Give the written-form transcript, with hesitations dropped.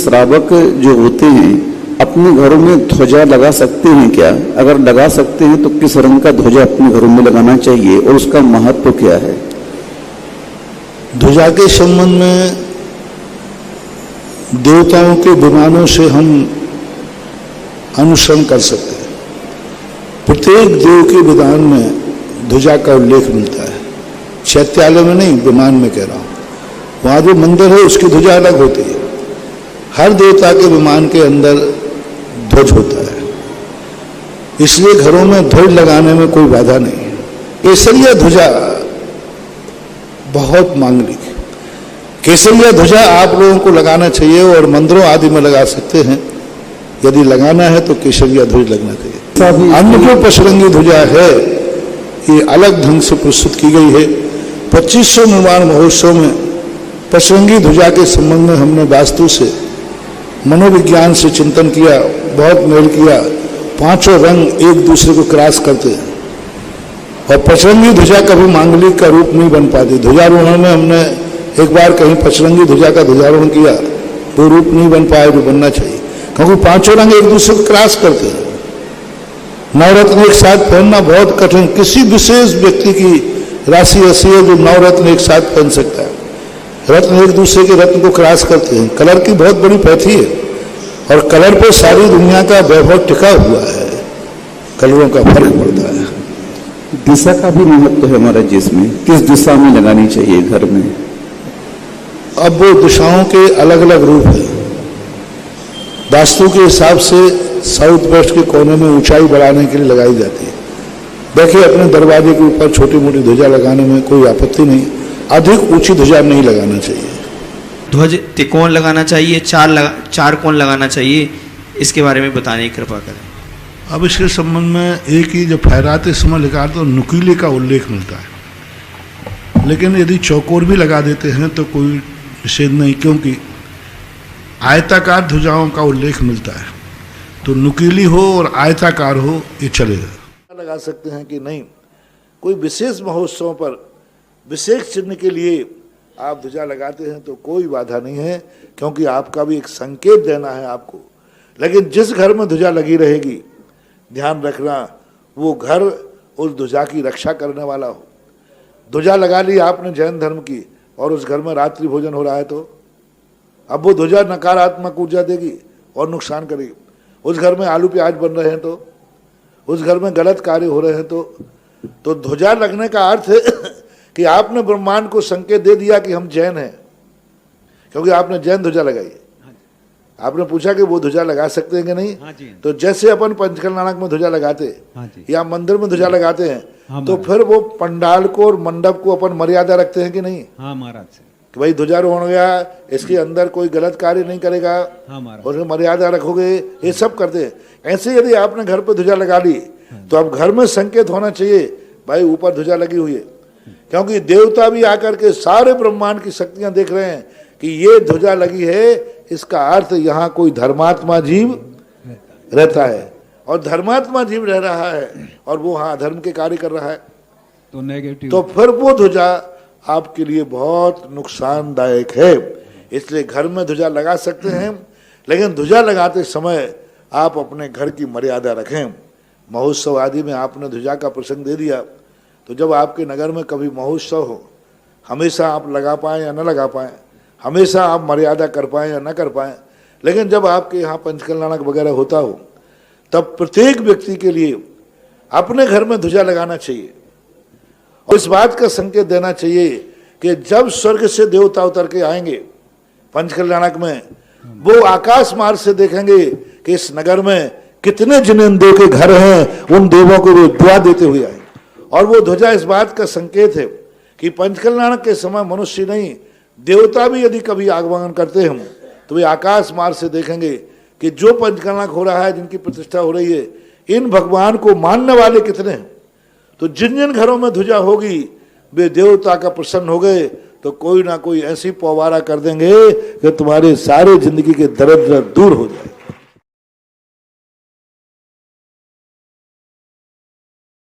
श्रावक जो होते हैं अपने घरों में ध्वजा लगा सकते हैं क्या? अगर लगा सकते हैं तो किस रंग का ध्वजा अपने घरों में लगाना चाहिए और उसका महत्व क्या है? ध्वजा के संबंध में देवताओं के विमानों से हम अनुसरण कर सकते हैं। प्रत्येक देव के विधान में ध्वजा का उल्लेख मिलता है। चैत्यालय में नहीं, विमान में कह रहा हूं। वहां जो मंदिर है उसकी ध्वजा अलग होती है। हर देवता के विमान के अंदर ध्वज होता है, इसलिए घरों में ध्वज लगाने में कोई बाधा नहीं है। केसरिया ध्वजा बहुत मांगलिक है। केसरिया ध्वजा आप लोगों को लगाना चाहिए और मंदिरों आदि में लगा सकते हैं। यदि लगाना है तो केसरिया ध्वज लगना चाहिए। अन्य जो पचरंगी ध्वजा है ये अलग ढंग से प्रस्तुत की गई है। 2500 निर्माण महोत्सव में पचरंगी ध्वजा के संबंध में हमने वास्तु से, मनोविज्ञान से चिंतन किया, बहुत मेल किया। पांचों रंग एक दूसरे को क्रॉस करते हैं और पचरंगी ध्वजा कभी मांगलिक का रूप नहीं बन पाती। ध्वजारोहण में हमने एक बार कहीं पचरंगी ध्वजा का ध्वजारोहण किया, वो रूप नहीं बन पाया जो बनना चाहिए, क्योंकि पांचों रंग एक दूसरे को क्रॉस करते हैं। नवरत्न एक साथ पहनना बहुत कठिन, किसी विशेष व्यक्ति की राशि ऐसी है जो नवरत्न एक साथ पहन सकता है। रत्न एक दूसरे के रत्न को क्रॉस करते हैं। कलर की बहुत बड़ी पैथी है और कलर पर सारी दुनिया का वैभव टिका हुआ है। कलरों का फर्क पड़ता है। दिशा का भी महत्व है हमारा, जिसमें किस दिशा में लगानी चाहिए घर में? अब वो दिशाओं के अलग अलग रूप है। वास्तु के हिसाब से साउथ वेस्ट के कोने में ऊंचाई बढ़ाने के लिए लगाई जाती है। देखिए, अपने दरवाजे के ऊपर छोटी मोटी ध्वजा लगाने में कोई आपत्ति नहीं, अधिक ऊंची ध्वजा नहीं लगाना चाहिए। ध्वज त्रिकोण लगाना चाहिए, चार कोण लगाना चाहिए, इसके बारे में बताने की कृपा करें। अब इसके संबंध में एक ही जब फहराते समय लिखा तो नुकीले का उल्लेख मिलता है, लेकिन यदि चौकोर भी लगा देते हैं तो कोई निषेध नहीं, क्योंकि आयताकार ध्वजाओं का उल्लेख मिलता है। तो नुकीली हो और आयताकार हो ये चलेगा। लगा सकते हैं कि नहीं, कोई विशेष महोत्सव पर विशेष चिन्ह के लिए आप ध्वजा लगाते हैं तो कोई बाधा नहीं है, क्योंकि आपका भी एक संकेत देना है आपको। लेकिन जिस घर में ध्वजा लगी रहेगी, ध्यान रखना वो घर उस ध्वजा की रक्षा करने वाला हो। ध्वजा लगा ली आपने जैन धर्म की और उस घर में रात्रि भोजन हो रहा है तो अब वो ध्वजा नकारात्मक ऊर्जा देगी और नुकसान करेगी। उस घर में आलू प्याज बन रहे हैं तो, उस घर में गलत कार्य हो रहे हैं तो ध्वजा लगने का अर्थ है कि आपने ब्रह्मांड को संकेत दे दिया कि हम जैन हैं, क्योंकि आपने जैन ध्वजा लगाई। आपने पूछा कि वो ध्वजा लगा सकते हैं कि नहीं? तो जैसे अपन पंचकल्याणक में ध्वजा लगाते या मंदिर में ध्वजा लगाते हैं, तो फिर वो पंडाल को और मंडप को अपन मर्यादा रखते हैं कि नहीं? हाँ महाराज, कि भाई ध्वजारोहण हो गया, इसके अंदर कोई गलत कार्य नहीं करेगा, उसमें मर्यादा रखोगे, ये सब करते हैं। ऐसे यदि आपने घर पर ध्वजा लगा ली तो अब घर में संकेत होना चाहिए भाई ऊपर ध्वजा लगी हुई है, क्योंकि देवता भी आकर के सारे ब्रह्मांड की शक्तियां देख रहे हैं कि ये ध्वजा लगी है, इसका अर्थ यहाँ कोई धर्मात्मा जीव रहता है और धर्मात्मा जीव रह रहा है और वो हाँ धर्म के कार्य कर रहा है, तो नेगेटिव, तो फिर वो ध्वजा आपके लिए बहुत नुकसानदायक है। इसलिए घर में ध्वजा लगा सकते हैं, लेकिन ध्वजा लगाते समय आप अपने घर की मर्यादा रखें। महोत्सव आदि में आपने ध्वजा का प्रसंग दे दिया, तो जब आपके नगर में कभी महोत्सव हो, हमेशा आप लगा पाएँ या न लगा पाएँ, हमेशा आप मर्यादा कर पाएँ या न कर पाएँ, लेकिन जब आपके यहाँ पंचकल्याणक वगैरह होता हो, तब प्रत्येक व्यक्ति के लिए अपने घर में ध्वजा लगाना चाहिए और इस बात का संकेत देना चाहिए कि जब स्वर्ग से देवता उतर के आएंगे पंचकल्याणक में, वो आकाश मार्ग से देखेंगे कि इस नगर में कितने जिन देव के घर हैं, उन देवों को वो दुआ देते हुए आए। और वो ध्वजा इस बात का संकेत है कि पंचकल्याणक के समय मनुष्य नहीं, देवता भी यदि कभी आगमन करते हैं तो वे आकाश मार्ग से देखेंगे कि जो पंचकल्याणक हो रहा है, जिनकी प्रतिष्ठा हो रही है, इन भगवान को मानने वाले कितने हैं। तो जिन जिन घरों में ध्वजा होगी वे देवता का प्रसन्न हो गए तो कोई ना कोई ऐसी पौवारा कर देंगे कि तुम्हारे सारे जिंदगी के दरिद्र दूर हो जाए।